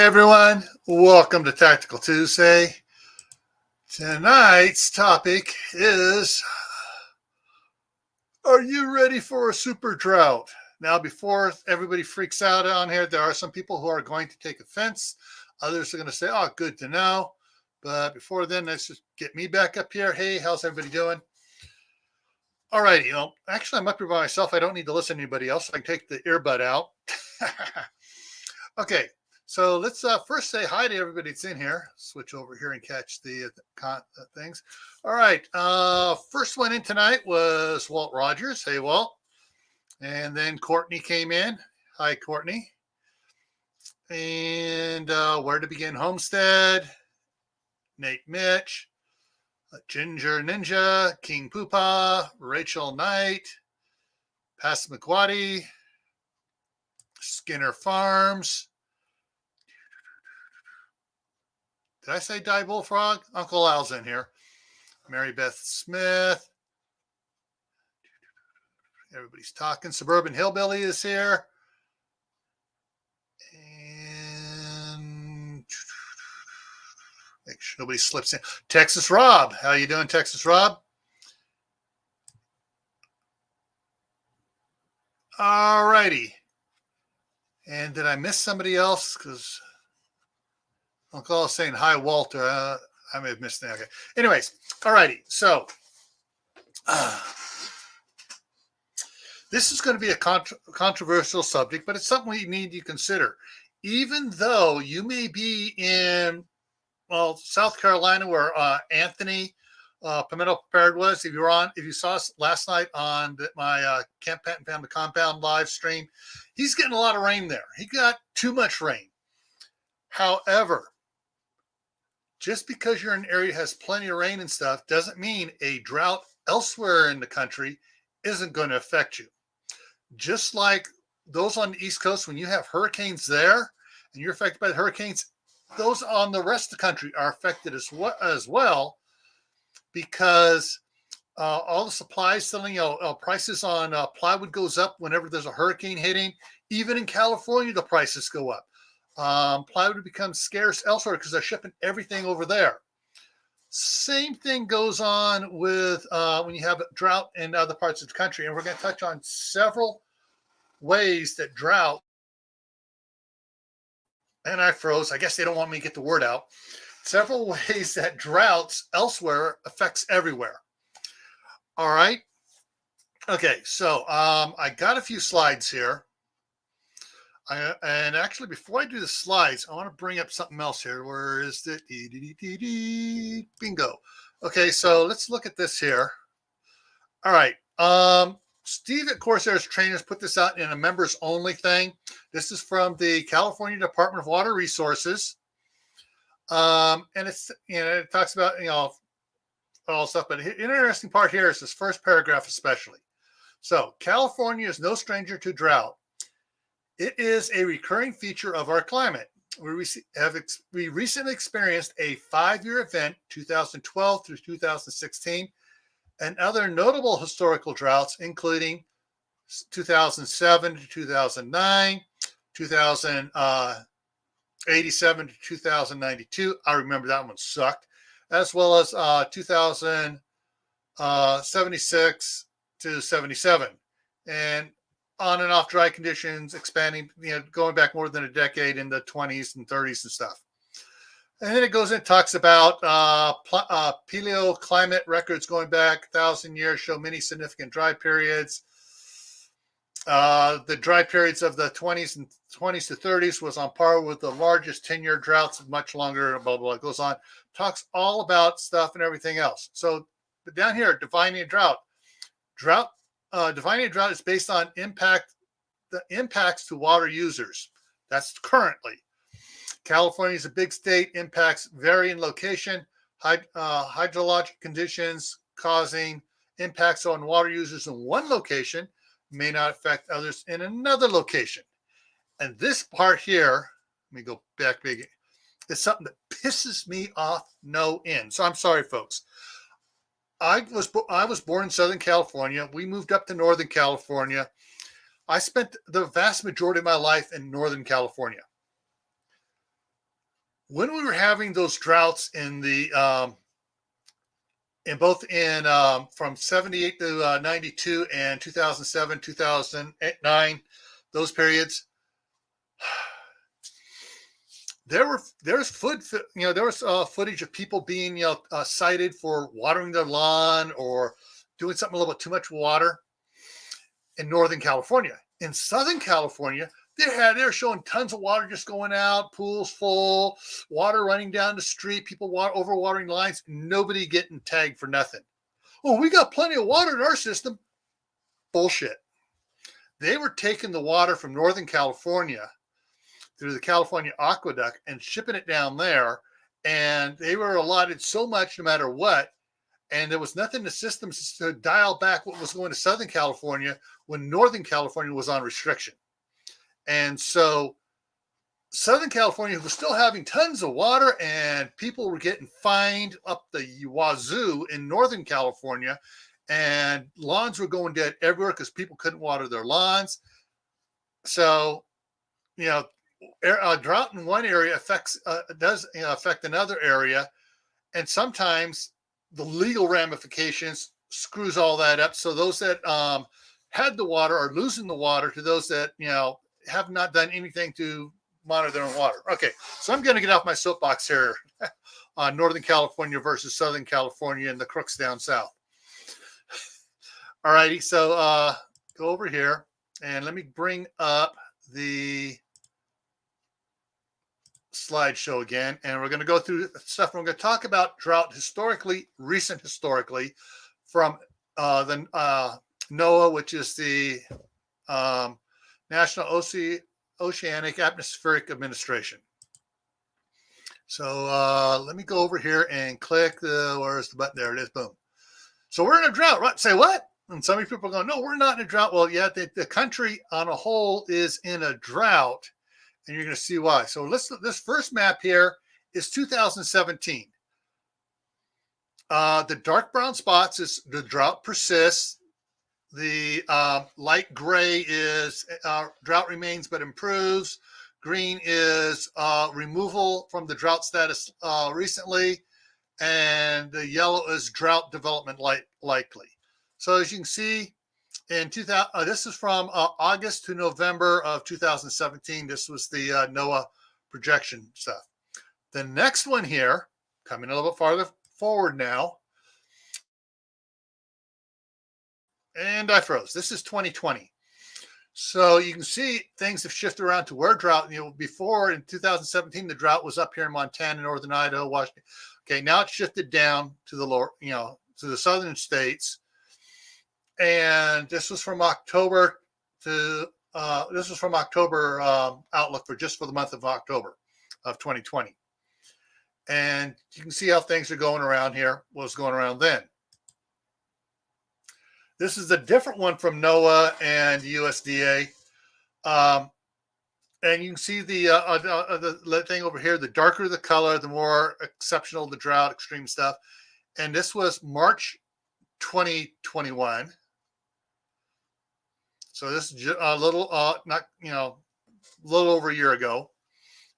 Hey everyone, welcome to Tactical Tuesday. Tonight's topic is, are you ready for a super drought? Now, before everybody freaks out on here, there are some people who are going to take offense. Others are going to say, oh, good to know. But before then, let's just get me back up here. Hey, how's everybody doing? All righty. Actually, I'm up here by myself. I don't need to listen to anybody else. I can take the earbud out. Okay. So let's first say hi to everybody that's in here. Switch over here and catch the things. All right. First one in tonight was Walt Rogers. Hey, Walt. And then Courtney came in. Hi, Courtney. And Where to Begin Homestead. Nate Mitch. Ginger Ninja. King Poopa. Rachel Knight. Passamaquoddy. Skinner Farms. Did I say Die Bullfrog? Uncle Al's in here. Mary Beth Smith. Everybody's talking. Suburban Hillbilly is here. And make sure nobody slips in. Texas Rob. How you doing, Texas Rob? All righty. And did I miss somebody else? Because Uncle Al is saying hi, Walter. I may have missed that. Okay. Anyways, all righty. So this is going to be a controversial subject, but it's something we need to consider. Even though you may be in, South Carolina, where Anthony Pimento Prepared was. If you saw us last night on my Camp Patton Family Compound live stream, he's getting a lot of rain there. He got too much rain. However, just because you're in an area that has plenty of rain and stuff doesn't mean a drought elsewhere in the country isn't going to affect you. Just like those on the East Coast, when you have hurricanes there and you're affected by the hurricanes, those on the rest of the country are affected as well because all the supplies selling, prices on plywood goes up whenever there's a hurricane hitting. Even in California, the prices go up. Plywood becomes scarce elsewhere because they're shipping everything over there. Same thing goes on with when you have a drought in other parts of the country. And we're going to touch on several ways that drought, and I froze. I guess they don't want me to get the word out. Several ways that droughts elsewhere affects everywhere. All right. Okay. So I got a few slides here. And actually, before I do the slides, I want to bring up something else here. Where is it? Bingo. Okay, so let's look at this here. All right. Steve at Corsair's Trainers put this out in a members only thing. This is from the California Department of Water Resources. And it talks about, all stuff. But the interesting part here is this first paragraph especially. So California is no stranger to drought. It is a recurring feature of our climate. We recently experienced a 5-year event, 2012 through 2016, and other notable historical droughts, including 2007 to 2009, 2087 to 2092. I remember that one sucked, as well as 2076 to 77. And on and off dry conditions, expanding, going back more than a decade in the 20s and 30s and stuff. And then it goes and talks about paleoclimate records going back 1,000 years show many significant dry periods. The dry periods of the 20s to 30s was on par with the largest 10-year droughts, much longer, blah, blah, blah. It goes on. Talks all about stuff and everything else. So but down here, defining a drought. Defining a drought is based on the impacts to water users. That's currently. California is a big state. Impacts vary in location. Hydrologic conditions causing impacts on water users in one location may not affect others in another location. And this part here, let me go back big, is something that pisses me off no end. So I'm sorry, folks. I was born in Southern California. We moved up to Northern California. I spent the vast majority of my life in Northern California. when we were having those droughts in the in both in from 78 to 92 and 2007, 2009, those periods, there's footage of people being cited for watering their lawn or doing something a little bit too much water in Northern California. In Southern California, they're showing tons of water just going out, pools full, water running down the street, people overwatering lines, nobody getting tagged for nothing. Oh, we got plenty of water in our system. Bullshit. They were taking the water from Northern California through the California aqueduct and shipping it down there, and they were allotted so much no matter what, and there was nothing in the systems to dial back what was going to Southern California when Northern California was on restriction. And so Southern California was still having tons of water, and people were getting fined up the wazoo in Northern California, and lawns were going dead everywhere because people couldn't water their lawns. So, drought in one area does affect another area, and sometimes the legal ramifications screws all that up. So those that had the water are losing the water to those that have not done anything to monitor their own water. Okay, so I'm going to get off my soapbox here on Northern California versus Southern California and the crooks down south. All righty, so go over here and let me bring up the slideshow again, and we're going to go through stuff. We're going to talk about drought recent historically, from the NOAA, which is the National Oceanic Atmospheric Administration. So let me go over here and click where's the button? There it is. Boom. So we're in a drought, right? Say what? And some people are going, no, we're not in a drought. Well, yeah, the country on a whole is in a drought, and you're going to see why. So this first map here is 2017. The dark brown spots is the drought persists. The light gray is drought remains but improves. Green is removal from the drought status recently. And the yellow is drought development likely. So as you can see, in 2000, this is from August to November of 2017. This was the NOAA projection stuff. The next one here, coming a little bit farther forward now, and I froze. This is 2020. So you can see things have shifted around to where drought, before in 2017, the drought was up here in Montana, northern Idaho, Washington. Okay, now it's shifted down to the lower, to the southern states. And this was from October outlook for just for the month of October of 2020. And you can see how things are going around here, what was going around then. This is a different one from NOAA and USDA. And you can see the thing over here, the darker the color, the more exceptional the drought, extreme stuff. And this was March 2021. So this is a little, little over a year ago.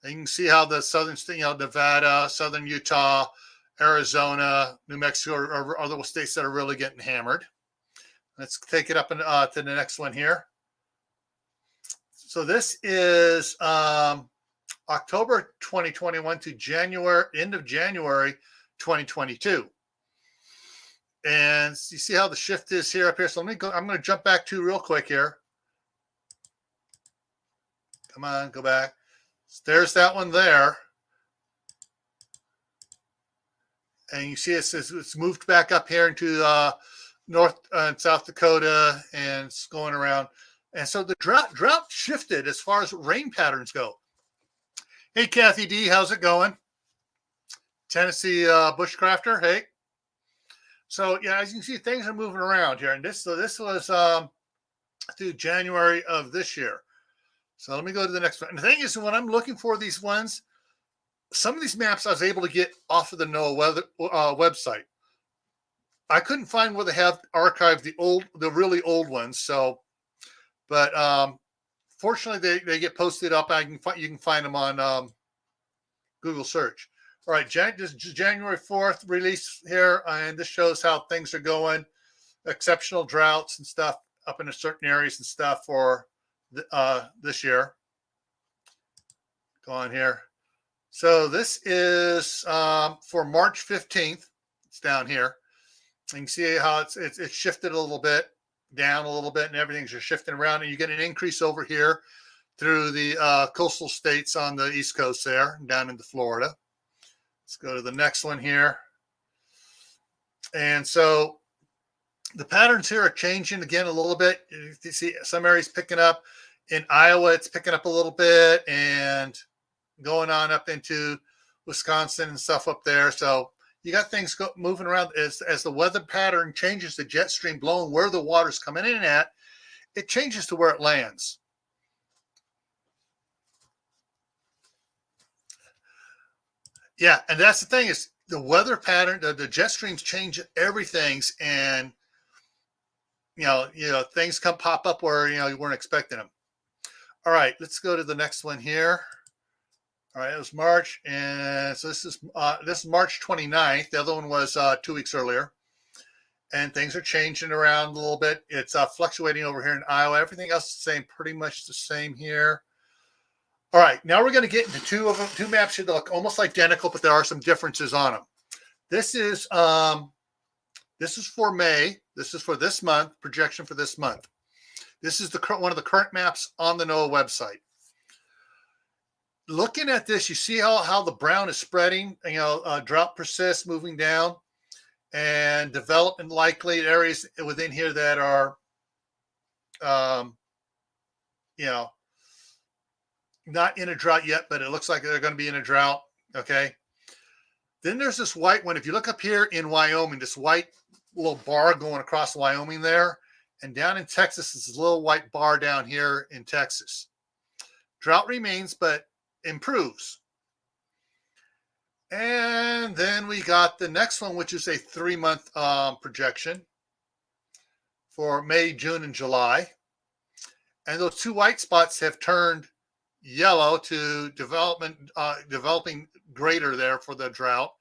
And you can see how the southern state, Nevada, southern Utah, Arizona, New Mexico are other states that are really getting hammered. Let's take it up to the next one here. So this is October 2021 to end of January 2022. And you see how the shift is here up here. So I'm going to jump back to real quick here. Come on, go back. There's that one there. And you see it's moved back up here into North and South Dakota, and it's going around. And so the drought shifted as far as rain patterns go. Hey, Kathy D, how's it going? Tennessee bushcrafter, hey. So yeah, as you can see, things are moving around here. And this was through January of this year. So let me go to the next one. And the thing is, when I'm looking for these ones, some of these maps I was able to get off of the NOAA website. I couldn't find where they have archived the really old ones. So, but fortunately, they get posted up. You can find them on Google search. All right, this is January 4th release here, and this shows how things are going. Exceptional droughts and stuff up in certain areas and stuff for this year. Go on here. So this is for March 15th. It's down here. You can see how it's shifted a little bit, down a little bit, and everything's just shifting around. And you get an increase over here through the coastal states on the East Coast there, down into Florida. Let's go to the next one here. And so the patterns here are changing again a little bit. You see some areas picking up. In Iowa, it's picking up a little bit, and going on up into Wisconsin and stuff up there. So you got things moving around as the weather pattern changes, the jet stream blowing where the water's coming in at, it changes to where it lands. Yeah, and that's the thing is the weather pattern, the jet streams change everything's, and things pop up where you weren't expecting them. All right, let's go to the next one here. All right, it was March, and so this is March 29th. The other one was 2 weeks earlier, and things are changing around a little bit. It's fluctuating over here in Iowa. Everything else is the same, pretty much the same here. All right, now we're going to get into two maps here that look almost identical, but there are some differences on them. This is for May. This is for this month, projection for this month. This is one of the current maps on the NOAA website. Looking at this, you see how the brown is spreading. Drought persists, moving down, and development likely areas within here that are, not in a drought yet, but it looks like they're going to be in a drought. Okay. Then there's this white one. If you look up here in Wyoming, this white little bar going across Wyoming there, and down in Texas, this little white bar down here in Texas. Drought remains, but improves. And then we got the next one, which is a 3-month projection for May, June, and July. And those two white spots have turned yellow to developing greater there for the drought.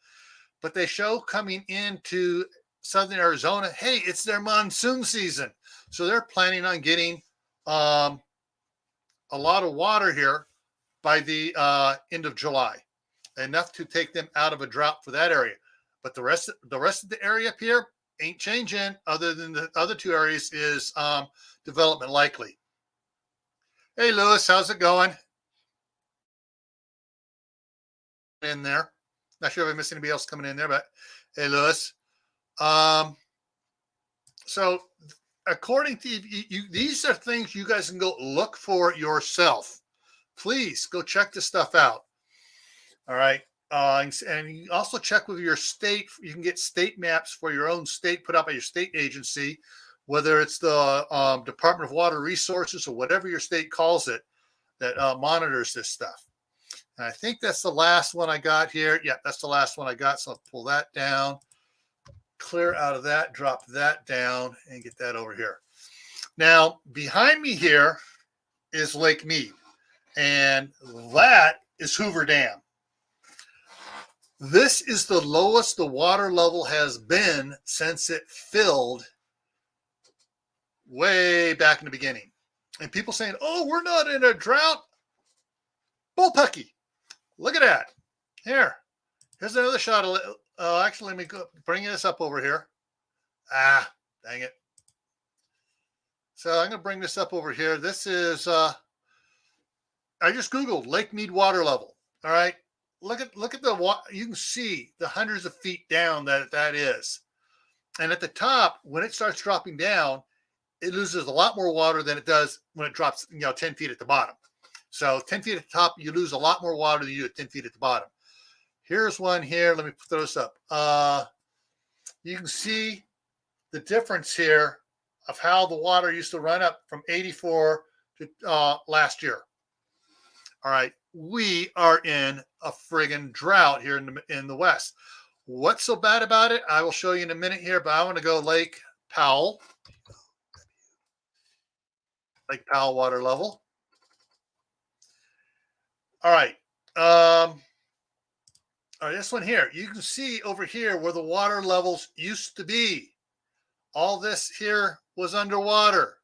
But they show coming into southern Arizona, hey, it's their monsoon season. So they're planning on getting a lot of water here by the end of July, enough to take them out of a drought for that area. But the rest of the area up here ain't changing, other than the other two areas is development likely. Hey, Lewis, how's it going? In there. Not sure if I missed anybody else coming in there, but hey, Lewis. So according to you, these are things you guys can go look for yourself. Please go check this stuff out. All right. And you also check with your state. You can get state maps for your own state put out by your state agency, whether it's the Department of Water Resources or whatever your state calls it, that monitors this stuff. And I think that's the last one I got here. Yeah, that's the last one I got. So I'll pull that down, clear out of that, drop that down, and get that over here. Now, behind me here is Lake Mead, and that is Hoover Dam. This is the lowest the water level has been since it filled way back in the beginning. And people saying, oh, we're not in a drought. Bullpucky. Look at that. Here's another shot of it. Actually, let me go bring this up over here. Dang it. So I'm going to bring this up over here. This is, I just Googled Lake Mead water level. All right. Look at the water. You can see the hundreds of feet down that is. And at the top, when it starts dropping down, it loses a lot more water than it does when it drops, 10 feet at the bottom. So 10 feet at the top, you lose a lot more water than you do at 10 feet at the bottom. Here's one here. Let me throw this up. You can see the difference here of how the water used to run up from 84 to last year. All right. We are in a friggin' drought here in the West. What's so bad about it? I will show you in a minute here, but I want to go Lake Powell. Lake Powell water level. All right. All right, this one here, you can see over here where the water levels used to be. All this here was underwater.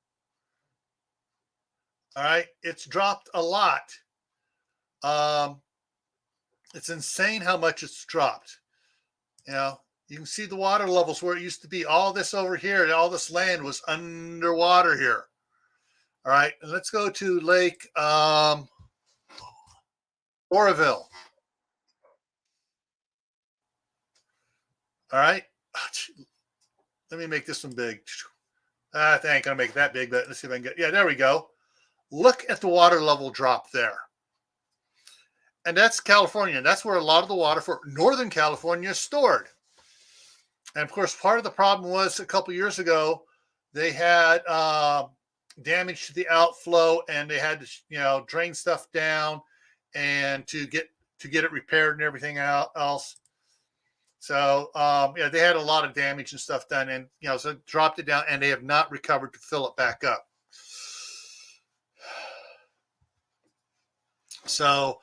All right, it's dropped a lot. It's insane how much it's dropped. You know, you can see the water levels where it used to be. All this over here, all this land was underwater here. All right, and let's go to Lake Oroville. All right, let me make this one big. I ain't gonna make it that big, but let's see if I can get. Yeah, there we go. Look at the water level drop there. And that's California. That's where a lot of the water for Northern California is stored. And of course, part of the problem was a couple years ago, they had damage to the outflow, and they had to, drain stuff down and to get it repaired and everything else. So they had a lot of damage and stuff done, and so dropped it down, and they have not recovered to fill it back up. So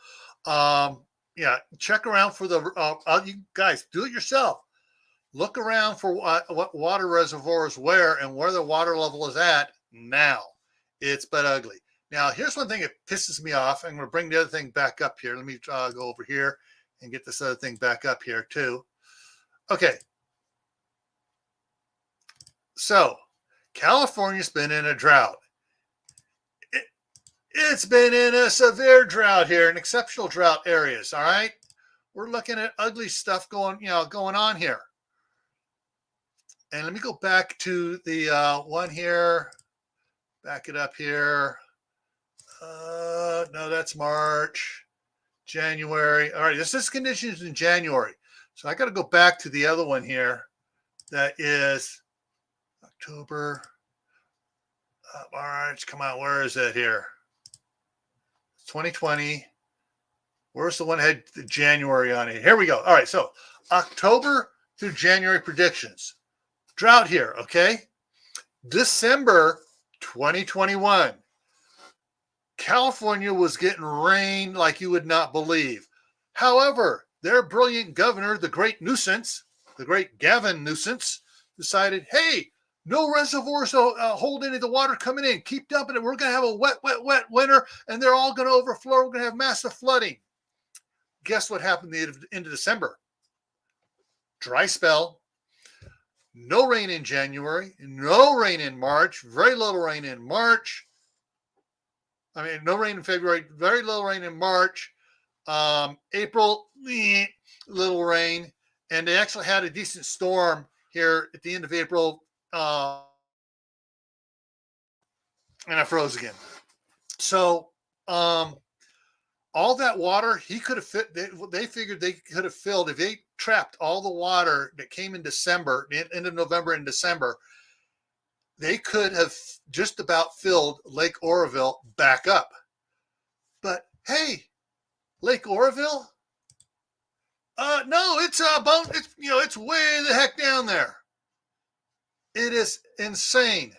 check around for the you guys do it yourself. Look around for what water reservoirs where and where the water level is at now. It's but ugly. Now, here's one thing that pisses me off. I'm going to bring the other thing back up here. Let me go over here and get this other thing back up here too. Okay. So, California's been in a drought. It's been in a severe drought here, in exceptional drought areas. All right. We're looking at ugly stuff going on here. And let me go back to the one here. Back it up here. No, that's March, January. All right, this is conditions in January. So I got to go back to the other one here. That is October, March. Come on, where is it here? 2020. Where's the one that had the January on it? Here we go. All right, so October through January predictions. Drought here, okay? December 2021. California was getting rain like you would not believe. However, their brilliant governor, the great Gavin Nuisance, decided, hey, no reservoirs hold any of the water coming in. Keep dumping it. We're going to have a wet winter, and they're all going to overflow. We're going to have massive flooding. Guess what happened at the end of December? Dry spell. No rain in January. No rain in March. Very little rain in March. No rain in February. Very little rain in March. April, little rain. And they actually had a decent storm here at the end of April. And I froze again. So, all that water he could have fit. They figured they could have filled if they trapped all the water that came in December, end of November and December. They could have just about filled Lake Oroville back up. But hey, Lake Oroville? No, it's it's way the heck down there. It is insane.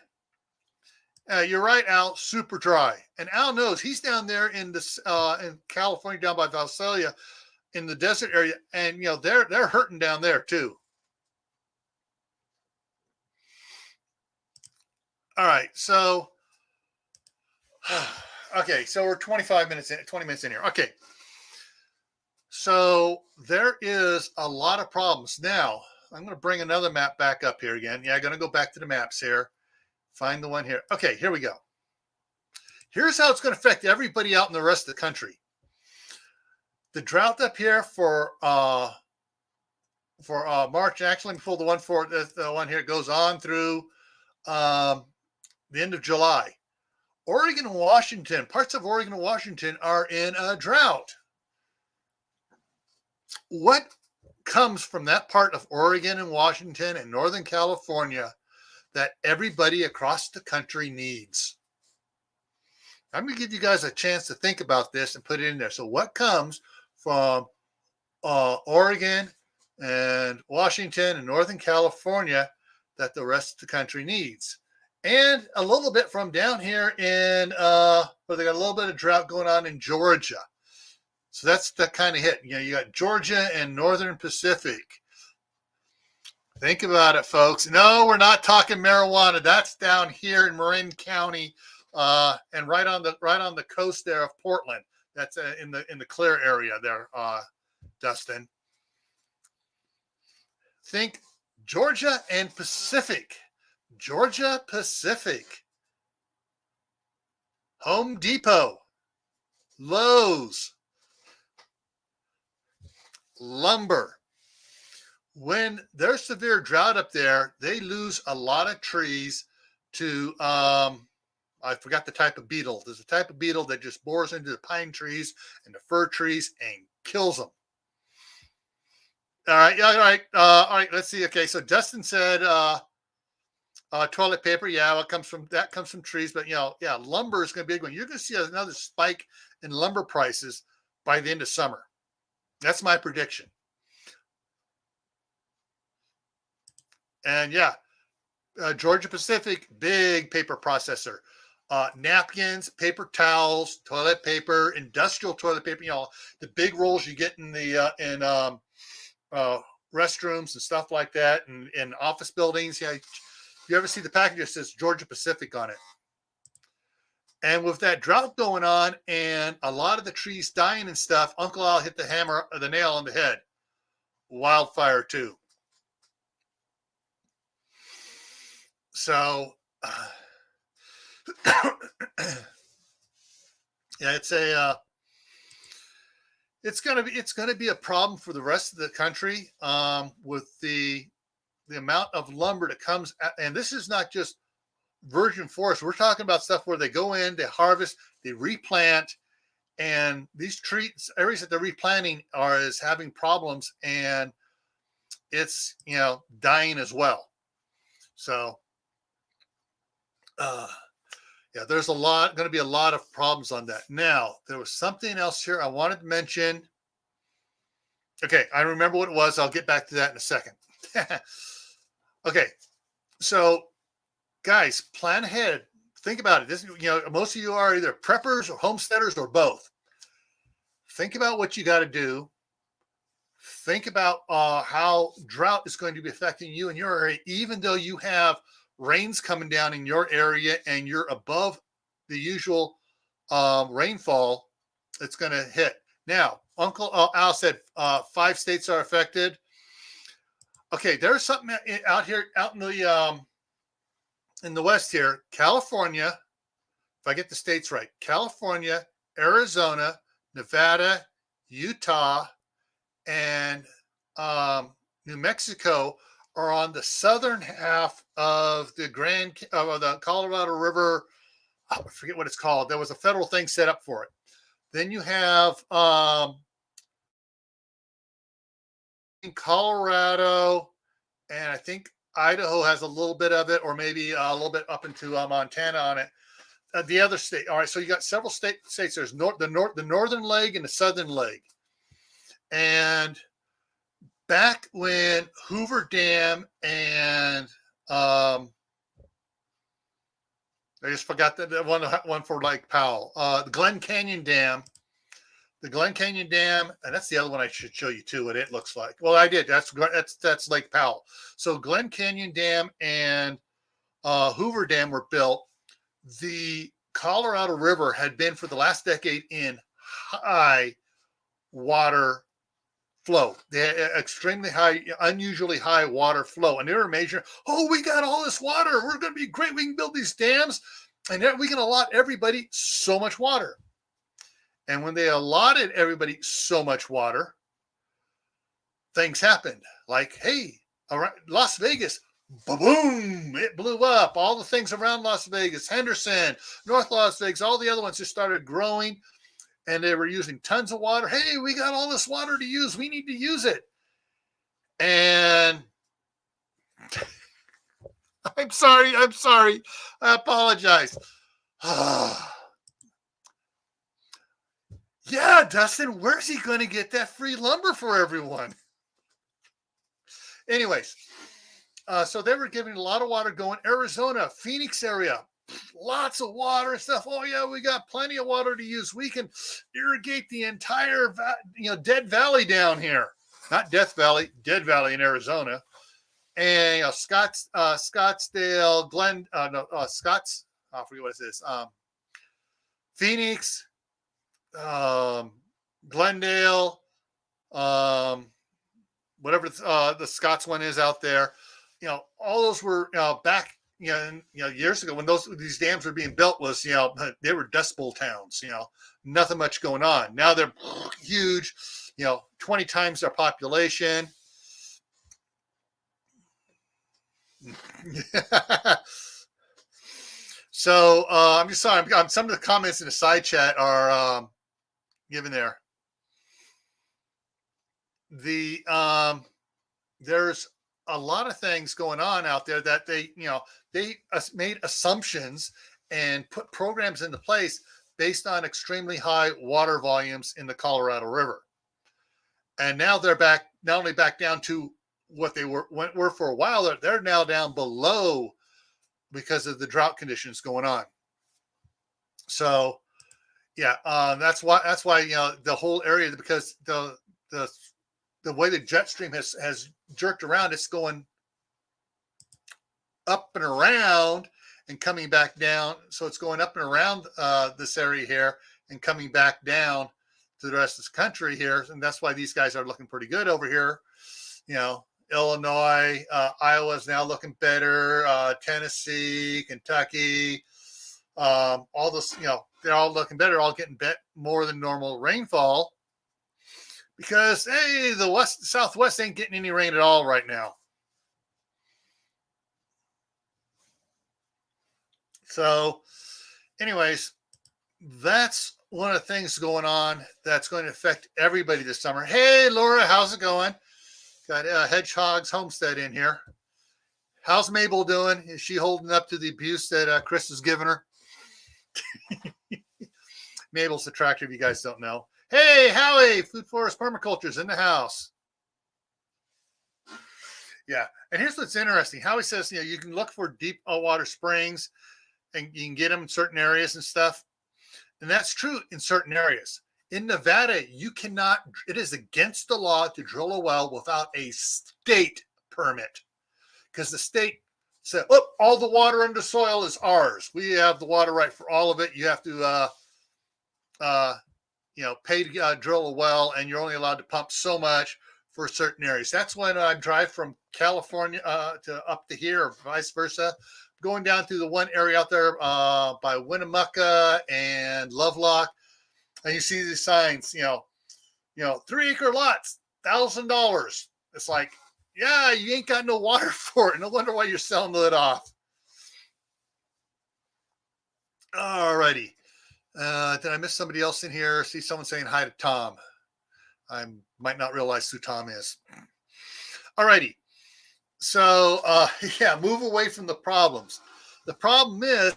You're right, Al. Super dry, and Al knows he's down there in this in California, down by Visalia, in the desert area, and they're hurting down there too. All right, so okay, so we're 20 minutes in here. Okay, so there is a lot of problems now. I'm going to bring another map back up here again. Yeah, I'm going to go back to the maps here. Find the one here. Okay, here we go. Here's how it's going to affect everybody out in the rest of the country. The drought up here for March, actually, before the one here goes on through the end of July. Oregon and Washington, parts of Oregon and Washington are in a drought. What comes from that part of Oregon and Washington and Northern California that everybody across the country needs? I'm going to give you guys a chance to think about this and put it in there. So what comes from Oregon and Washington and Northern California that the rest of the country needs? And a little bit from down here in, where they got a little bit of drought going on in Georgia. So that's the kind of hit. You got Georgia and Northern Pacific. Think about it, folks. No, we're not talking marijuana. That's down here in Marin County, and right on the coast there of Portland. That's in the clear area there, Dustin. Think Georgia and Pacific. Georgia Pacific. Home Depot. Lowe's. Lumber. When there's severe drought up there, they lose a lot of trees to, I forgot the type of beetle. There's a type of beetle that just bores into the pine trees and the fir trees and kills them. All right. Yeah. All right. All right. Let's see. Okay. So Dustin said, toilet paper. Yeah. What comes from trees, but yeah, lumber is going to be a big one. You're going to see another spike in lumber prices by the end of summer. That's my prediction. And yeah, Georgia Pacific, big paper processor. Napkins, paper towels, toilet paper, industrial toilet paper. The big rolls you get in the restrooms and stuff like that, and in office buildings. Yeah, you ever see the package that says Georgia Pacific on it? And with that drought going on and a lot of the trees dying and stuff, Uncle Al hit the nail on the head. Wildfire too. So, yeah, it's gonna be a problem for the rest of the country with the amount of lumber that comes. And this is not just virgin forest. We're talking about stuff where they go in, they harvest, they replant, and these areas that they're replanting is having problems, and it's dying as well. So. Yeah, there's going to be a lot of problems on that. Now, there was something else here I wanted to mention. Okay, I remember what it was. I'll get back to that in a second. Okay, so guys, plan ahead. Think about it. This, most of you are either preppers or homesteaders or both. Think about what you got to do. Think about how drought is going to be affecting you in your area, even though you have rains coming down in your area and you're above the usual rainfall. It's going to hit. Now, Uncle Al said 5 states are affected. Okay, there's something out here, out in the West here. California, if I get the states right, California, Arizona, Nevada, Utah, and New Mexico are on the southern half of the the Colorado River. I forget what it's called. There was a federal thing set up for it. Then you have in Colorado, and I think Idaho has a little bit of it, or maybe a little bit up into Montana on it. The other state. All right, so you got several states. There's the northern leg and the southern leg, and back when Hoover Dam and I just forgot the one for Lake Powell, the Glen Canyon Dam, and that's the other one I should show you too what it looks like. Well, I did. That's Lake Powell. So Glen Canyon Dam and Hoover Dam were built. The Colorado River had been for the last decade in high water flow. They had extremely high, unusually high water flow. And they were measuring, we got all this water. We're going to be great. We can build these dams and we can allot everybody so much water. And when they allotted everybody so much water, things happened. Like, hey, around Las Vegas, boom, it blew up. All the things around Las Vegas, Henderson, North Las Vegas, all the other ones just started growing. And they were using tons of water. Hey, we got all this water to use. We need to use it. And I'm sorry. I apologize. Yeah, Dustin, where's he going to get that free lumber for everyone? Anyways, so they were giving a lot of water going. Arizona, Phoenix area, lots of water and stuff. Oh yeah, we got plenty of water to use. We can irrigate the entire, Dead Valley down here. Not Death Valley, Dead Valley in Arizona. And Scottsdale, Scotts. I forget what it is. Phoenix, Glendale, whatever the Scotts one is out there. All those were back years ago when these dams were being built was they were Dust Bowl towns. Nothing much going on. Now they're huge. 20 times their population. So I'm just sorry. Some of the comments in the side chat are given there. There's a lot of things going on out there that they made assumptions and put programs into place based on extremely high water volumes in the Colorado River. And now they're not only back down to what they were for a while, they're now down below because of the drought conditions going on. So yeah, that's why the whole area, because the way the jet stream has jerked around, it's going up and around and coming back down. So it's going up and around this area here and coming back down to the rest of the country here. And that's why these guys are looking pretty good over here. Illinois, Iowa's now looking better. Tennessee, Kentucky, all this, they're all looking better, all getting more than normal rainfall because, hey, the Southwest ain't getting any rain at all right now. So anyways, that's one of the things going on that's going to affect everybody this summer. Hey, Laura, how's it going? Got Hedgehog's Homestead in here. How's Mabel doing? Is she holding up to the abuse that Chris has given her? Mabel's attractive, you guys don't know. Hey, Howie, Food Forest Permaculture's in the house. Yeah, and here's what's interesting. Howie says, you can look for deep water springs and you can get them in certain areas and stuff. And that's true in certain areas. In Nevada, you cannot, it is against the law to drill a well without a state permit because the state said, all the water under soil is ours. We have the water right for all of it. You have to, pay to drill a well, and you're only allowed to pump so much for certain areas. That's when I drive from California to up to here, or vice versa, going down through the one area out there by Winnemucca and Lovelock. And you see these signs, 3-acre lots, $1,000. It's like, yeah, you ain't got no water for it. No wonder why you're selling it off. All righty. Did I miss somebody else in here? See someone saying hi to Tom. I might not realize who Tom is. All righty. So, move away from the problems. The problem is,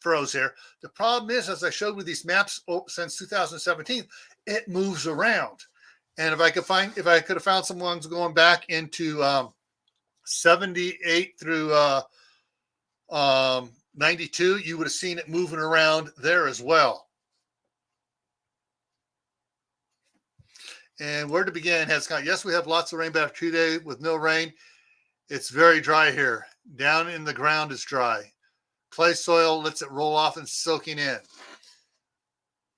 froze here. The problem is, as I showed with these maps since 2017, it moves around. And if I could have found some ones going back into 78 through 92, you would have seen it moving around there as well. And where to begin has gone. Yes, we have lots of rain, but after 2 days with no rain, it's very dry here. Down in the ground is dry. Clay soil lets it roll off and soaking in.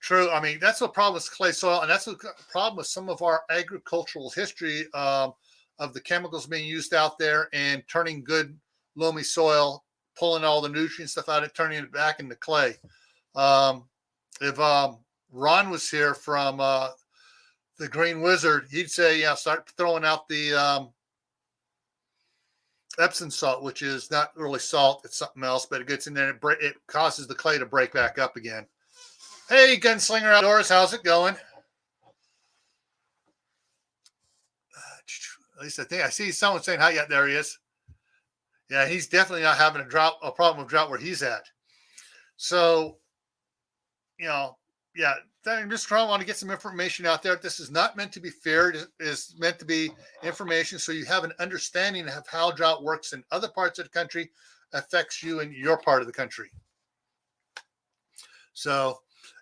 True. I mean, that's the problem with clay soil, and that's the problem with some of our agricultural history of the chemicals being used out there and turning good loamy soil, pulling all the nutrient stuff out and turning it back into clay. If Ron was here from the Green Wizard, he'd say, start throwing out the Epsom salt, which is not really salt. It's something else, but it gets in there and it causes the clay to break back up again. Hey, Gunslinger Outdoors, how's it going? At least I think I see someone saying hi. Yeah, there he is. Yeah, he's definitely not having a problem with drought where he's at. So, I'm just trying to want to get some information out there. This is not meant to be fair. It is meant to be information so you have an understanding of how drought works in other parts of the country, affects you in your part of the country. So,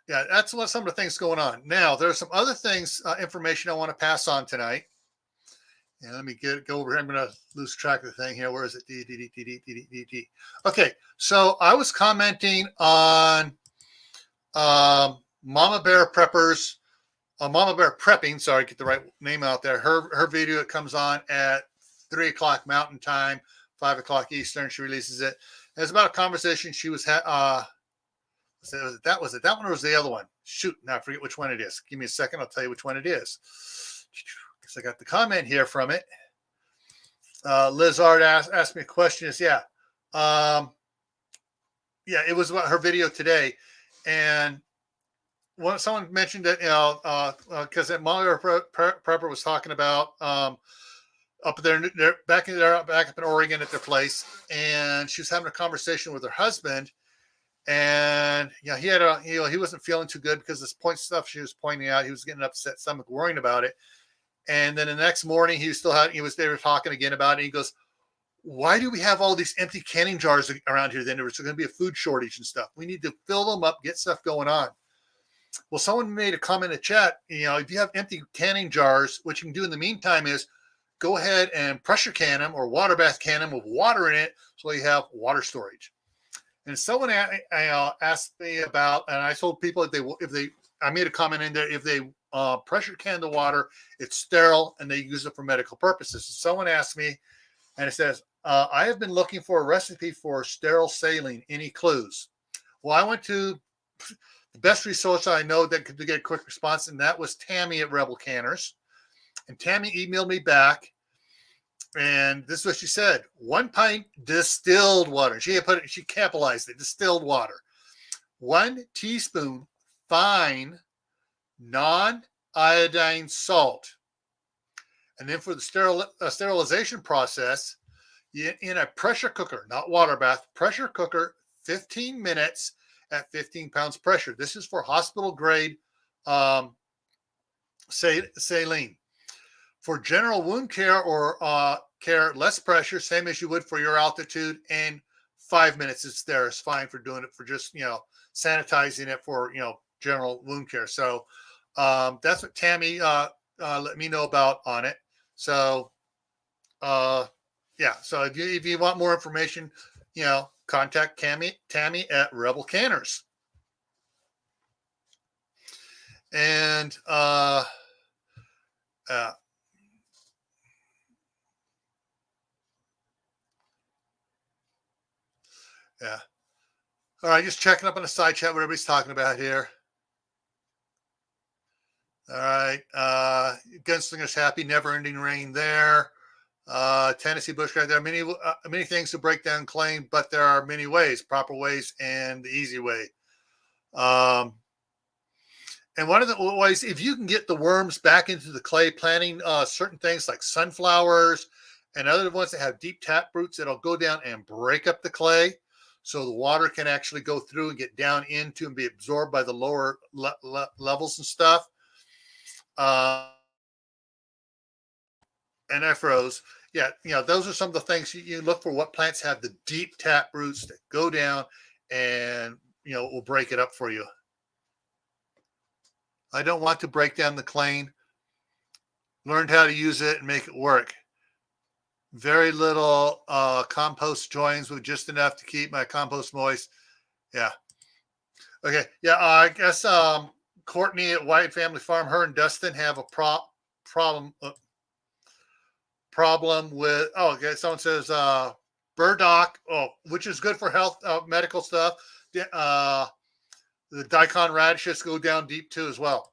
yeah, that's what some of the things going on. Now, there's some other things, information I want to pass on tonight. And let me go over here. I'm going to lose track of the thing here. Where is it? Okay, so I was commenting on Mama Bear Preppers, Mama Bear Prepping. Sorry, get the right name out there. Her video, it comes on at 3 o'clock Mountain Time, 5 o'clock Eastern. She releases it. It's about a conversation she was that one or was the other one? Shoot, now I forget which one it is. Give me a second. I'll tell you which one it is. Because I got the comment here from it. Lizard asked me a question. It was about her video today. And someone mentioned that, because Mama Prepper was talking about up there, back up in Oregon at their place. And she was having a conversation with her husband. And he wasn't feeling too good because this stuff she was pointing out, he was getting upset stomach, worrying about it. And then the next morning, they were talking again about it. And he goes, "Why do we have all these empty canning jars around here? Then there's going to be a food shortage and stuff. We need to fill them up, get stuff going on." Well, someone made a comment in the chat. If you have empty canning jars, what you can do in the meantime is go ahead and pressure can them or water bath can them with water in it, so you have water storage. And someone asked me about, and I told people I made a comment in there, if they pressure can the water, it's sterile and they use it for medical purposes. So someone asked me, and it says, I have been looking for a recipe for sterile saline. Any clues? Well, I went to the best resource I know that could get a quick response, and that was Tammy at Rebel Canners. And Tammy emailed me back. And this is what she said: 1 pint distilled water. She capitalized it, distilled water. 1 teaspoon fine non-iodine salt. And then for the sterilization process, in a pressure cooker, not water bath, pressure cooker, 15 minutes at 15 pounds pressure. This is for hospital grade saline. For general wound care or care, less pressure, same as you would for your altitude, and 5 minutes it's there. It's fine for doing it for just, sanitizing it for, general wound care. So that's what Tammy let me know about on it. So, so if you want more information, contact Tammy at Rebel Canners. And yeah. All right, just checking up on the side chat what everybody's talking about here. All right. Gunslinger's happy, never ending rain there. Tennessee Bushcraft, there are many things to break down claim, but there are many ways, proper ways and the easy way. And one of the ways, if you can get the worms back into the clay, planting certain things like sunflowers and other ones that have deep tap roots, that'll go down and break up the clay, so the water can actually go through and get down into and be absorbed by the lower levels and stuff. And I froze. Yeah, those are some of the things you look for. What plants have the deep tap roots that go down and, will break it up for you. I don't want to break down the clay. Learned how to use it and make it work. Very little compost joins with just enough to keep my compost moist. Yeah. Okay. Yeah. I guess Courtney at White Family Farm, her and Dustin have a problem with. Oh, okay. Someone says burdock. Oh, which is good for health, medical stuff. The daikon radishes go down deep too as well.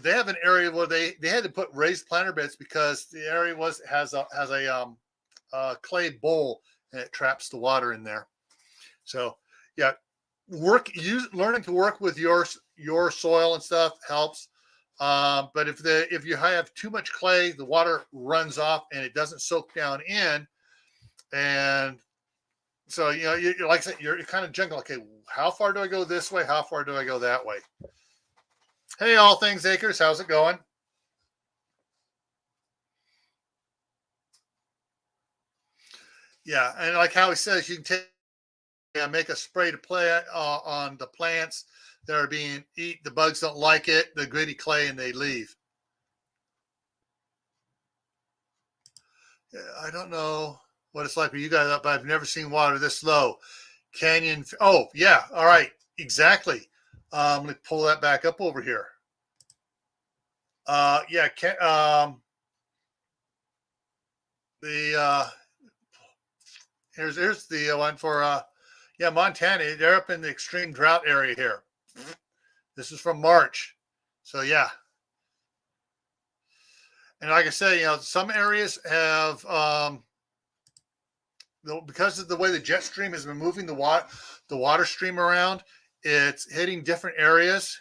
They have an area where they had to put raised planter beds because the area has a clay bowl and it traps the water in there. So yeah, learning to work with your soil and stuff helps. But if you have too much clay, the water runs off and it doesn't soak down in, and so you're like I said, you're kind of juggling. Okay, how far do I go this way? How far do I go that way? Hey, All Things Acres, how's it going? Yeah, and like how he says, you can take make a spray to play on the plants that are being eat. The bugs don't like it, the gritty clay, and they leave. Yeah, I don't know what it's like for you guys, but I've never seen water this low. Canyon. Oh yeah, all right, exactly. Let me pull that back up over here. Yeah, the here's the one for yeah, Montana. They're up in the extreme drought area here. This is from March. So yeah. And like I say, some areas have because of the way the jet stream has been moving the water stream around, it's hitting different areas.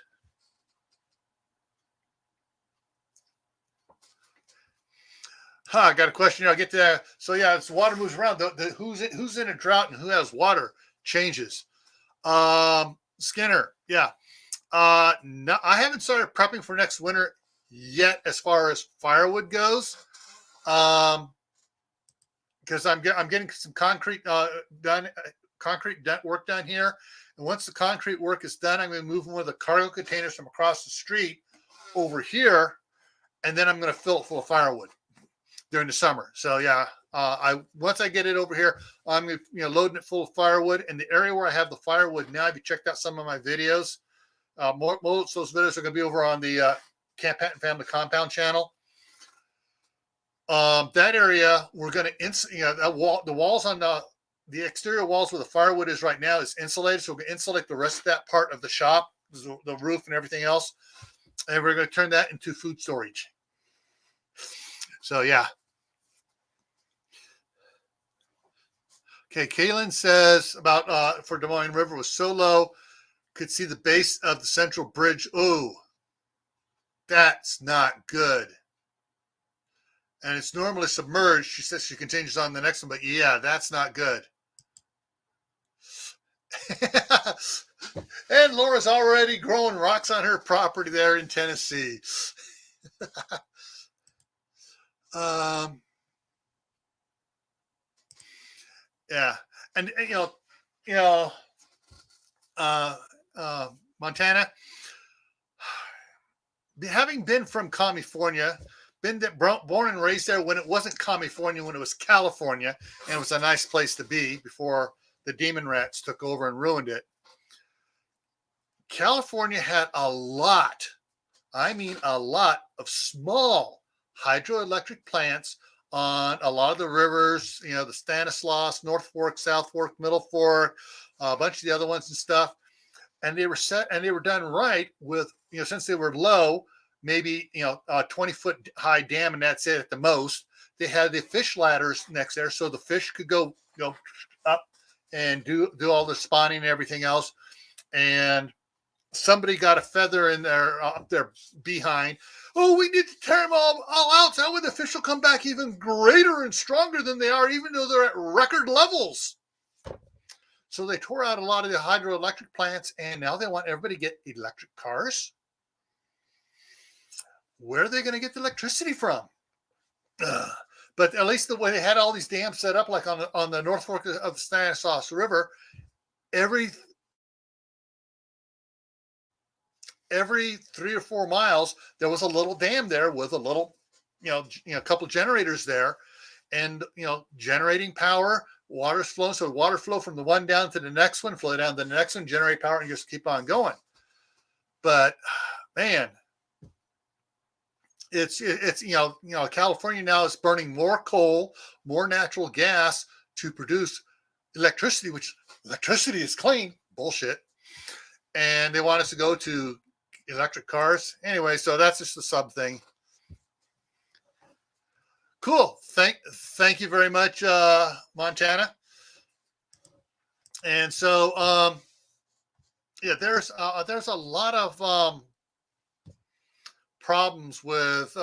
I got a question here. I'll get to that. So yeah, it's water moves around. Who's in a drought and who has water changes. Skinner, yeah. No, I haven't started prepping for next winter yet as far as firewood goes. Because I'm getting some concrete done, work done here, and once the concrete work is done, I'm going to move one of the cargo containers from across the street over here, and then I'm going to fill it full of firewood during the summer. So yeah, once I get it over here, I'm loading it full of firewood. And the area where I have the firewood now, if you checked out some of my videos, most of those videos are going to be over on the Camp Hatton Family Compound channel. That area, we're going to the walls on the exterior walls where the firewood is right now is insulated, so we're going to insulate the rest of that part of the shop, the roof and everything else, and we're going to turn that into food storage. So yeah. Okay, Kaylin says about for Des Moines River was so low, could see the base of the central bridge. Oh, that's not good. And it's normally submerged. She says she continues on the next one, but yeah, that's not good. And Laura's already growing rocks on her property there in Tennessee. Yeah, and Montana, having been from California, born and raised there when it wasn't California, when it was California, and it was a nice place to be before the demon rats took over and ruined it. California had a lot, I mean a lot of small hydroelectric plants on a lot of the rivers, the Stanislaus, North Fork, South Fork, Middle Fork, a bunch of the other ones and stuff. And they were done right with, since they were low, maybe, a 20-foot high dam, and that's it at the most. They had the fish ladders next there, so the fish could go up and do all the spawning and everything else. And somebody got a feather in their up their behind. Oh, we need to tear them all out. So that way the fish will come back even greater and stronger than they are, even though they're at record levels. So they tore out a lot of the hydroelectric plants, and now they want everybody to get electric cars. Where are they going to get the electricity from? But at least the way they had all these dams set up, like on the North Fork of the Stanislaus River, every 3 or 4 miles, there was a little dam there with a little, a couple of generators there, and generating power. Water's flowing, so water flow from the one down to the next one, flow down to the next one, generate power, and just keep on going. But man, it's California now is burning more coal, more natural gas to produce electricity, which electricity is clean. Bullshit. And they want us to go to electric cars. Anyway, so that's just a sub thing. Cool. Thank you very much, Montana. And so, yeah, there's a lot of problems with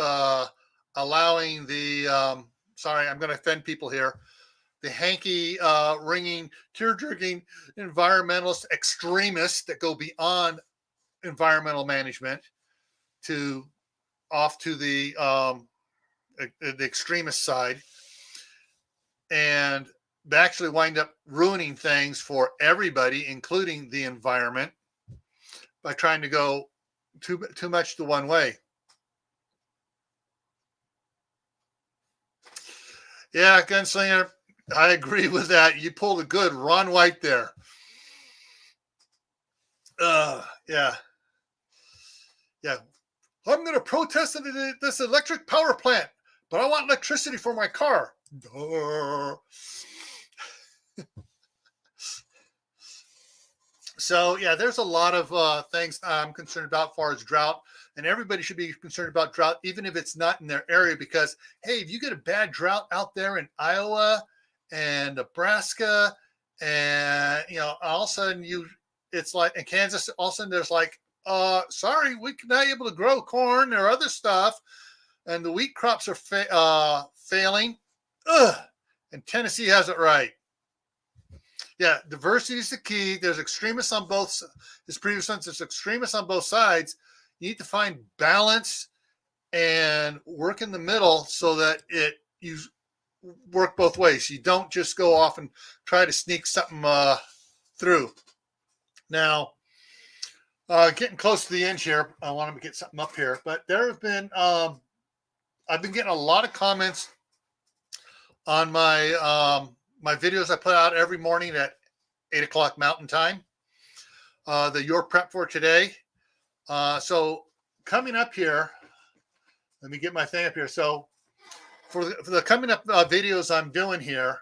allowing the. Sorry, I'm going to offend people here. The hanky ringing, tear-jerking environmentalist extremists that go beyond environmental management off to the extremist side. And they actually wind up ruining things for everybody, including the environment, by trying to go too much the one way. Yeah, Gunslinger, I agree with that. You pulled a good Ron White there. Yeah. Yeah. I'm going to protest this electric power plant, but I want electricity for my car. So, yeah, there's a lot of things I'm concerned about as far as drought. And everybody should be concerned about drought, even if it's not in their area, because, hey, if you get a bad drought out there in Iowa and Nebraska, and, all of a sudden it's like in Kansas, all of a sudden there's like, sorry, we're not able to grow corn or other stuff. And the wheat crops are failing. Ugh. And Tennessee has it right. Yeah, diversity is the key. There's extremists on both. This previous sense, there's extremists on both sides. You need to find balance and work in the middle so that you work both ways. You don't just go off and try to sneak something through. Now, getting close to the end here, I want to get something up here, but there have been I've been getting a lot of comments on my my videos I put out every morning at 8 o'clock Mountain Time. The Your Prep for Today. So coming up here, let me get my thing up here. So for the coming up videos I'm doing here,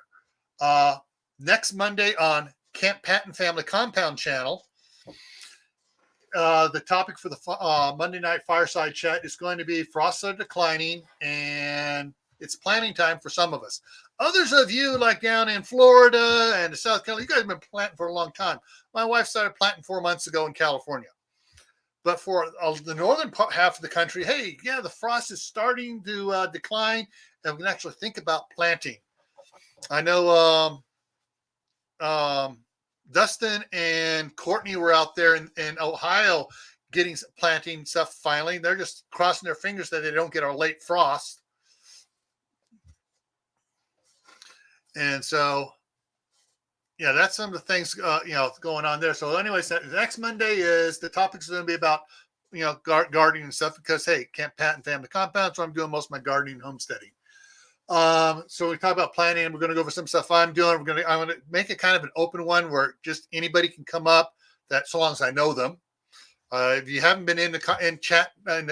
next Monday on Camp Patton Family Compound channel, the topic for the Monday night Fireside chat is going to be frosts are declining, and it's planting time for some of us. Others of you, like down in Florida and South Carolina, you guys have been planting for a long time. My wife started planting 4 months ago in California. But for the northern half of the country, hey, yeah, the frost is starting to decline, and we can actually think about planting. I know Dustin and Courtney were out there in Ohio getting planting stuff finally. They're just crossing their fingers that they don't get our late frost. And so, yeah, that's some of the things, going on there. So anyways, next Monday is the topics are going to be about, gardening and stuff because, hey, Camp Patton Family Compound. So I'm doing most of my gardening and homesteading. So we talk about planning. We're going to go over some stuff I'm doing. I'm going to make it kind of an open one where just anybody can come up. That so long as I know them. If you haven't been in chat in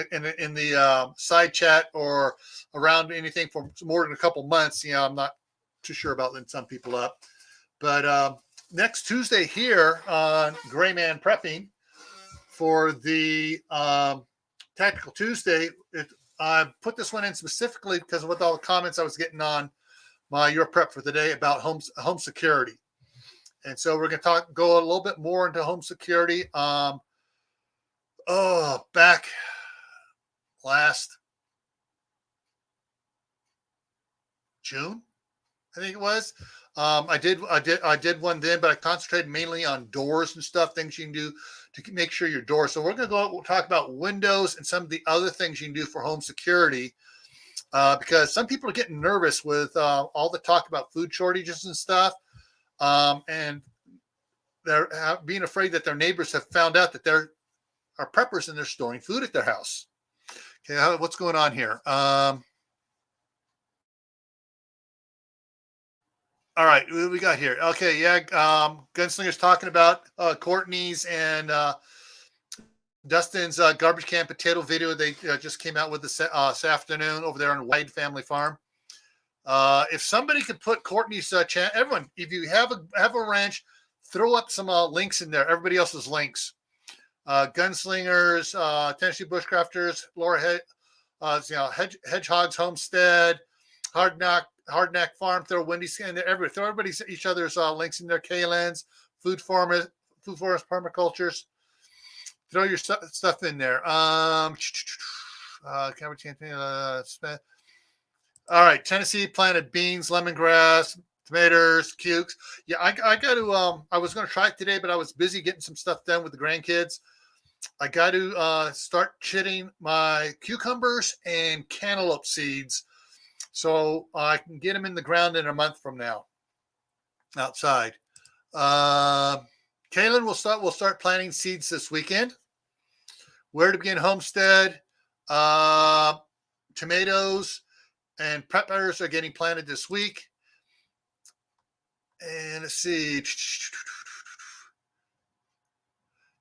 the side chat or around anything for more than a couple months, I'm not too sure about letting some people up. But next Tuesday here on Grayman Prepping for the Tactical Tuesday, I put this one in specifically because with all the comments I was getting on my Your Prep for the Day about home security. And so we're going to go a little bit more into home security. Back last June, I think it was. I did one then, but I concentrated mainly on doors and stuff, things you can do to make sure your doors. So we're going to we'll talk about windows and some of the other things you can do for home security, because some people are getting nervous with all the talk about food shortages and stuff, and they're being afraid that their neighbors have found out that there are preppers and they're storing food at their house. Okay, what's going on here? All right, what do we got here? Okay, yeah, Gunslinger's talking about Courtney's and Dustin's garbage can potato video they just came out with this afternoon over there on Wide Family Farm. If somebody could put Courtney's channel, everyone, if you have a ranch, throw up some links in there. Everybody else's links. Gunslingers, Tennessee Bushcrafters, Laura Hedgehog's Homestead, Hardknack Farm, throw Wendy's in there. Throw each other's links in there. Kalen's, Food Forest Permacultures. Throw your stuff in there. All right, Tennessee planted beans, lemongrass, tomatoes, cukes. Yeah, I got to. I was going to try it today, but I was busy getting some stuff done with the grandkids. I got to start chitting my cucumbers and cantaloupe seeds, so I can get them in the ground in a month from now. outside. Kaylin will start planting seeds this weekend. Where to begin homestead. Tomatoes and peppers are getting planted this week. And let's see.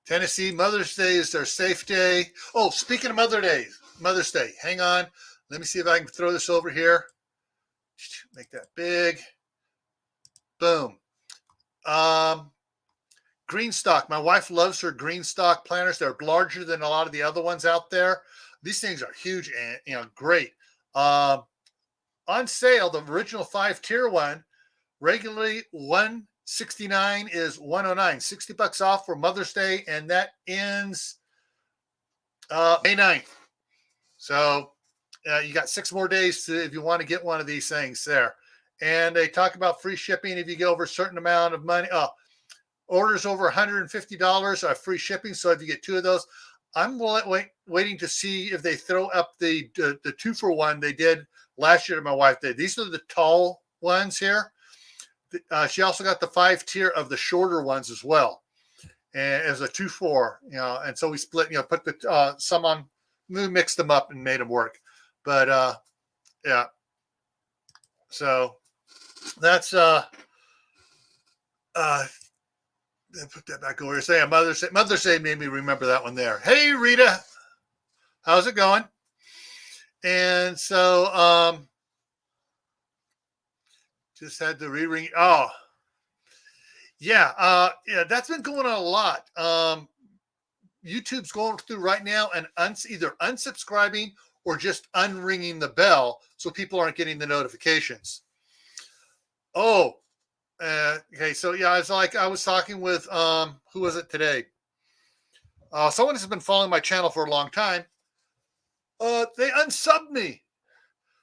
Tennessee, Mother's Day is their safe day. Oh, speaking of Mother's Day, hang on. Let me see if I can throw this over here. Make that big. Boom. Green stock. My wife loves her green stock planters. They're larger than a lot of the other ones out there. These things are huge and great. On sale, the original 5-tier one, regularly $169 is $109. $60 off for Mother's Day, and that ends May 9th. So you got 6 more days if you want to get one of these things there. And they talk about free shipping if you get over a certain amount of money. Orders over $150 are free shipping. So if you get 2 of those, I'm waiting to see if they throw up the 2-for-1 they did last year. My wife did. These are the tall ones here. She also got the 5-tier of the shorter ones as well, and as a 2-for, and so we split, put the some on, we mixed them up and made them work. But yeah, so that's put that back over here. Say Mother's Day made me remember that one there. Hey Rita, how's it going? And so just had to re-ring. Oh, yeah. Yeah, that's been going on a lot. YouTube's going through right now and either unsubscribing or just unringing the bell so people aren't getting the notifications. Oh, okay. So yeah, I was talking with who was it today? Someone has been following my channel for a long time. They unsubbed me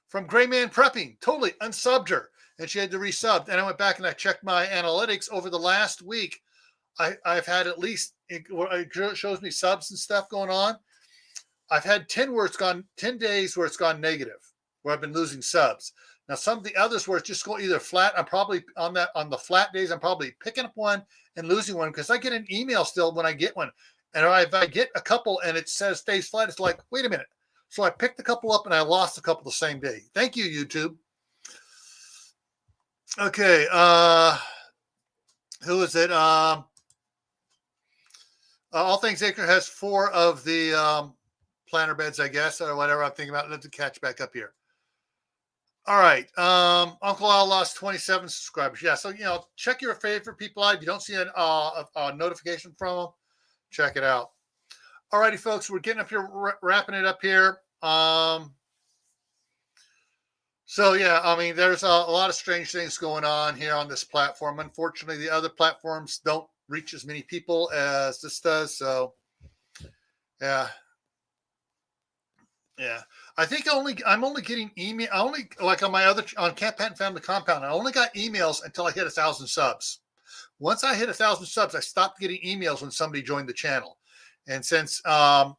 from Grayman Prepping. Totally unsubbed her. And she had to resub. And I went back and I checked my analytics over the last week. I've had at least, it shows me subs and stuff going on. I've had 10 days where it's gone negative, where I've been losing subs. Now, some of the others where it's just going either flat, I'm probably on the flat days, I'm probably picking up one and losing one because I get an email still when I get one. And if I get a couple and it says stays flat, it's like, wait a minute. So I picked a couple up and I lost a couple the same day. Thank you, YouTube. Okay, who is it? All Things Acre has 4 of the planter beds, I guess, or whatever I'm thinking about. Let's catch back up here. All right, Uncle Al lost 27 subscribers. Yeah, so check your favorite people out. If you don't see a notification from them, check it out. All righty, folks, we're getting up here, wrapping it up here. So, yeah, I mean, there's a lot of strange things going on here on this platform. Unfortunately, the other platforms don't reach as many people as this does. So, yeah. Yeah. I think I'm only getting email. Like on on Camp Patent Family Compound, I only got emails until I hit 1,000 subs. Once I hit 1,000 subs, I stopped getting emails when somebody joined the channel. And since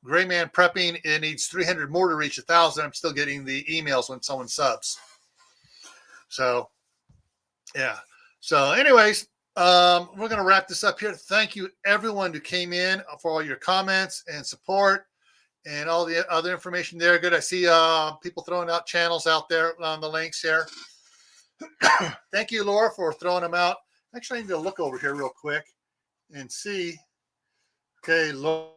Grayman Prepping, it needs 300 more to reach 1,000, I'm still getting the emails when someone subs. So, yeah. So, anyways, we're going to wrap this up here. Thank you, everyone who came in for all your comments and support and all the other information there. Good. I see people throwing out channels out there on the links here. Thank you, Laura, for throwing them out. Actually, I need to look over here real quick and see. Okay, Laura.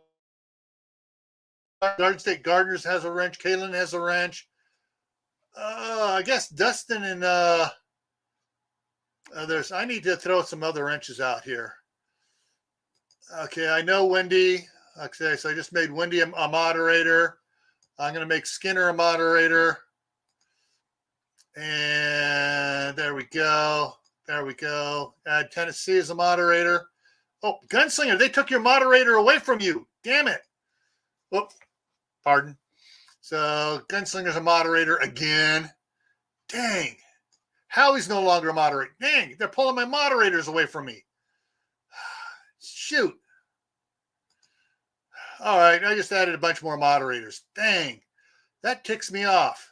Garden State Gardeners has a wrench. Kaylin has a wrench. I guess Dustin and I need to throw some other wrenches out here. Okay, I know Wendy. Okay, so I just made Wendy a moderator. I'm going to make Skinner a moderator. And there we go. There we go. Add Tennessee as a moderator. Oh, Gunslinger, they took your moderator away from you. Damn it. Whoop. Pardon. So Gunslinger's a moderator again. Dang. Howie's no longer a moderator. Dang, they're pulling my moderators away from me. Shoot. All right, I just added a bunch more moderators. Dang, that ticks me off.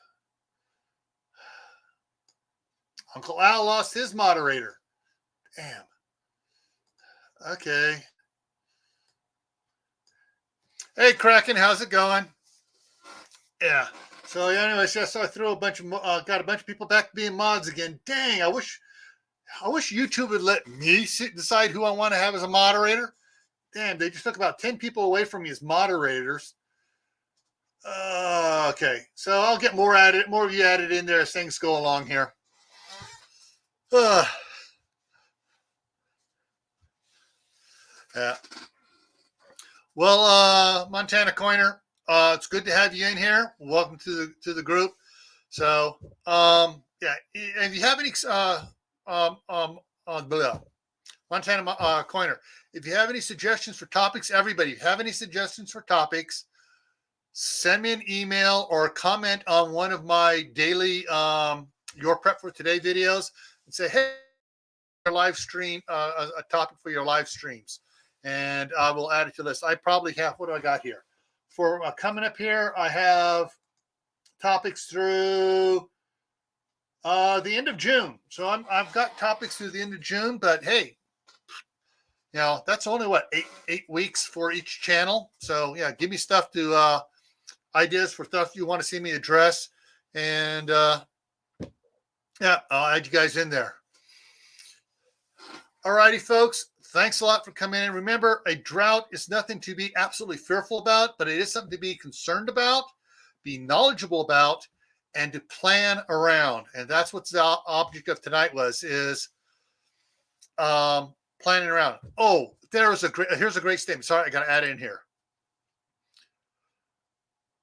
Uncle Al lost his moderator. Damn. Okay. Hey, Kraken, how's it going? Yeah. So, yeah, anyways, yeah, so I threw a bunch of, got a bunch of people back being mods again. Dang, I wish YouTube would let me decide who I want to have as a moderator. Damn, they just took about 10 people away from me as moderators. Okay, so I'll get more of you added in there as things go along here. Yeah. Well, Montana Coiner, it's good to have you in here. Welcome to the group. So, yeah, if you have any, Montana Coiner, if you have any suggestions for topics, everybody, if you have any suggestions for topics, send me an email or comment on one of my daily Your Prep for Today videos and say, hey, live stream, a topic for your live streams. And I will add it to the list. I probably have, what do I got here? For coming up here, I have topics through the end of June. So I've got topics through the end of June, but hey, you know, that's only what, eight weeks for each channel. So yeah, give me stuff to ideas for stuff you want to see me address. And yeah, I'll add you guys in there. All righty, folks. Thanks a lot for coming in. Remember, a drought is nothing to be absolutely fearful about, but it is something to be concerned about, be knowledgeable about, and to plan around. And that's what the object of tonight is planning around. Oh, here's a great statement. Sorry, I got to add in here.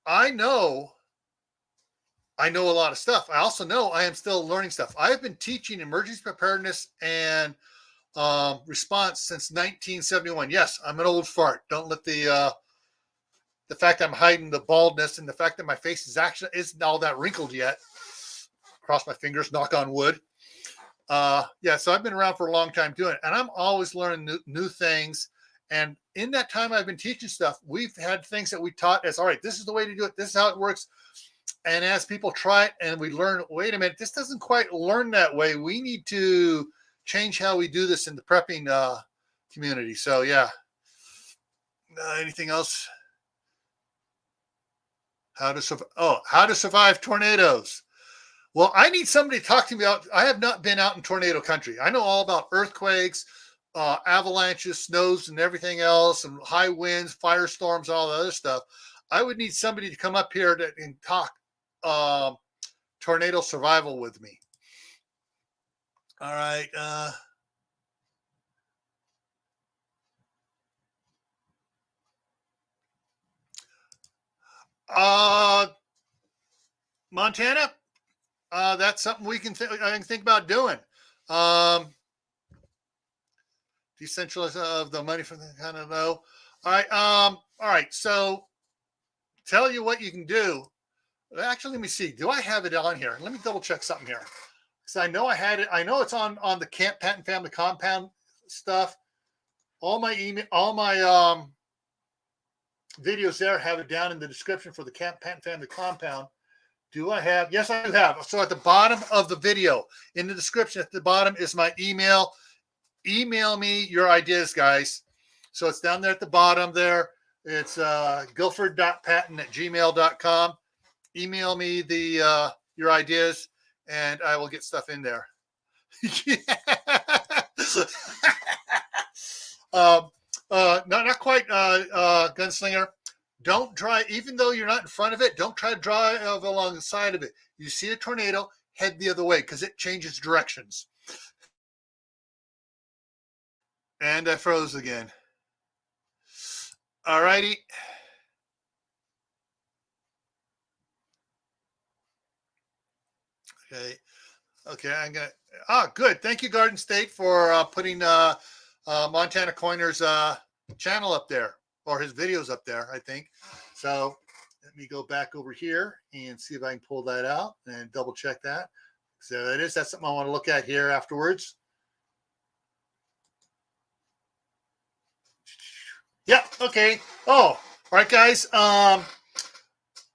I know a lot of stuff. I also know I am still learning stuff. I have been teaching emergency preparedness and response since 1971. Yes, I'm an old fart. Don't let the fact I'm hiding the baldness and the fact that my face isn't all that wrinkled yet. Cross my fingers, knock on wood. Yeah, so I've been around for a long time doing it, and I'm always learning new things. And in that time I've been teaching stuff, we've had things that we taught as, all right, this is the way to do it. This is how it works. And as people try it and we learn, wait a minute, this doesn't quite learn that way. We need to change how we do this in the prepping community. So yeah. Anything else? How to survive tornadoes. Well, I need somebody to talk to me about. I have not been out in tornado country. I know all about earthquakes, avalanches, snows, and everything else, and high winds, firestorms, all the other stuff. I would need somebody to come up here and talk tornado survival with me. All right. Montana, that's something I can think about doing. Decentralization of the money from the kind of know. All right. So tell you what you can do. Actually, let me see. Do I have it on here? Let me double check something here. Because I know I had it. I know it's on the Camp Patton Family Compound stuff. All my videos there have it down in the description for the Camp Patton Family Compound. Do I have? Yes, I do have. So at the bottom of the video, in the description at the bottom is my email. Email me your ideas, guys. So it's down there at the bottom there. It's guilford.patton@gmail.com. Email me your ideas, and I will get stuff in there. Not quite, Gunslinger. Don't drive, even though you're not in front of it, don't try to drive along the side of it. You see a tornado, head the other way because it changes directions. And I froze again. All righty. Okay, I'm gonna. Good. Thank you, Garden State, for putting Montana Coiner's channel up there, or his videos up there, I think. So let me go back over here and see if I can pull that out and double check that. So that's something I want to look at here afterwards. Yeah. Okay. Oh, all right, guys.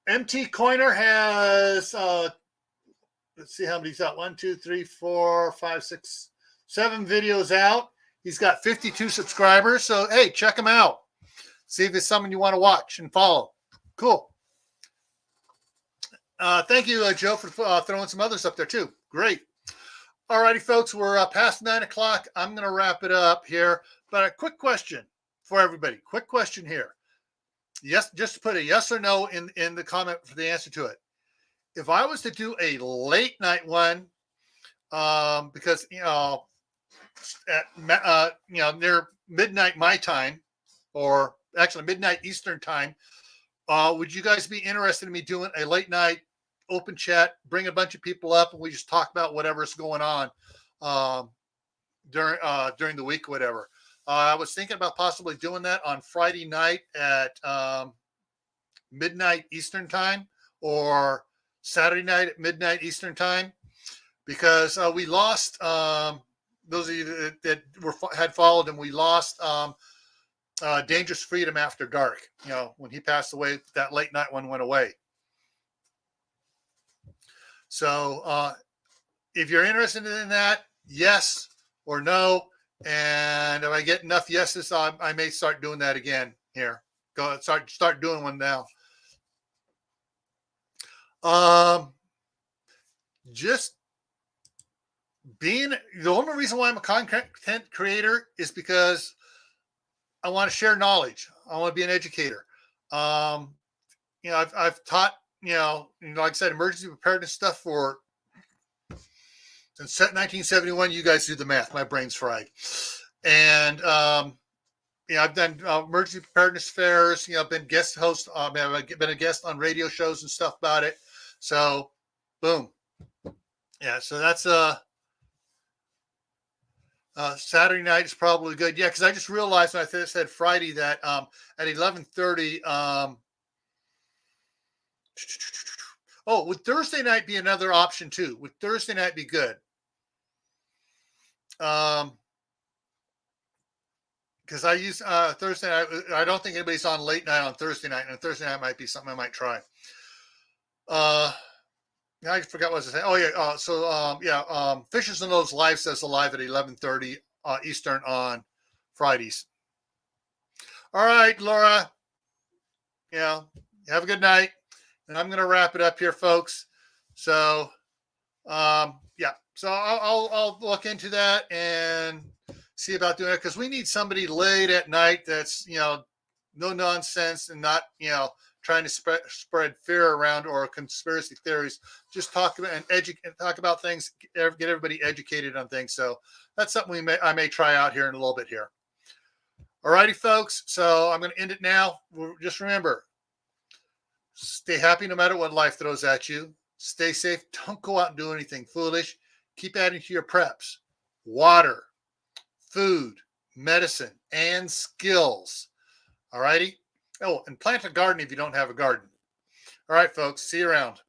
MT Coiner has let's see how many's got. 1, 2, 3, 4, 5, 6, 7 videos out. He's got 52 subscribers. So, hey, check him out. See if it's something you want to watch and follow. Cool. Thank you, Joe, for throwing some others up there too. Great. All righty, folks. We're past 9 o'clock. I'm going to wrap it up here. But a quick question for everybody. Quick question here. Yes, just put a yes or no in the comment for the answer to it. If I was to do a late night one, because at near midnight my time, or actually midnight Eastern time, would you guys be interested in me doing a late night open chat? Bring a bunch of people up and we just talk about whatever's going on during the week, whatever. I was thinking about possibly doing that on Friday night at midnight Eastern time, or Saturday night at midnight Eastern time, because we lost those of you that had followed him. We lost Dangerous Freedom After Dark. When he passed away, that late night one went away. So if you're interested in that, yes or no. And if I get enough yeses, I may start doing that again here. Go start doing one now. Just being the only reason why I'm a content creator is because I want to share knowledge. I want to be an educator. I've taught, like I said, emergency preparedness stuff since 1971. You guys do the math. My brain's fried. And I've done emergency preparedness fairs. I've been guest host. I've been a guest on radio shows and stuff about it. So, boom. Yeah. So that's Saturday night is probably good. Yeah, because I just realized when I said Friday that at 11:30. Would Thursday night be another option too? Would Thursday night be good? Because I use Thursday night. I don't think anybody's on late night on Thursday night, and Thursday night might be something I might try. I forgot what I was saying. Oh yeah. Fishes and Loaves Live says live at 11:30 Eastern on Fridays. All right, Laura. Have a good night. And I'm going to wrap it up here, folks. So, So I'll look into that and see about doing it, because we need somebody late at night that's no nonsense and not trying to spread fear around or conspiracy theories. Just talk about talk about things, get everybody educated on things. So that's something I may try out here in a little bit here. All righty, folks. So I'm going to end it now. Just remember, stay happy no matter what life throws at you. Stay safe. Don't go out and do anything foolish. Keep adding to your preps. Water, food, medicine, and skills. All righty. Oh, and plant a garden if you don't have a garden. All right, folks. See you around.